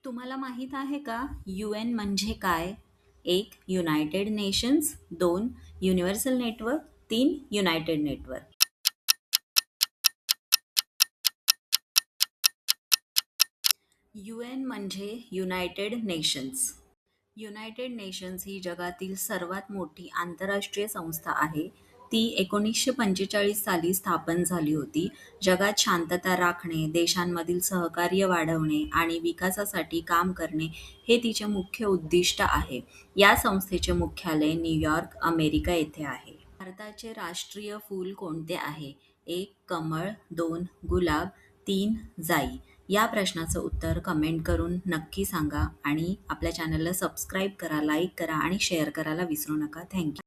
तुम्हाला माहीत आहे का UN म्हणजे काय? एक युनायटेड नेशन्स, दोन युनिव्हर्सल नेटवर्क, तीन युनायटेड नेटवर्क. UN म्हणजे युनायटेड नेशन्स. युनायटेड नेशन्स ही जगातील सर्वात मोठी आंतरराष्ट्रीय संस्था आहे. ती 1945 साली स्थापन झाली होती. जगात शांतता राखणे, देशांमधील सहकार्य वाढवणे आणि विकासासाठी काम करणे हे तिचे मुख्य उद्दिष्ट आहे. या संस्थेचे मुख्यालय न्यूयॉर्क, अमेरिका येथे आहे. भारताचे राष्ट्रीय फूल कोणते आहे? एक कमळ, दोन गुलाब, तीन जाई. या प्रश्नाचं उत्तर कमेंट करून नक्की सांगा आणि आपल्या चॅनलला सबस्क्राईब करा, लाईक करा आणि शेअर करायला विसरू नका. थँक्यू.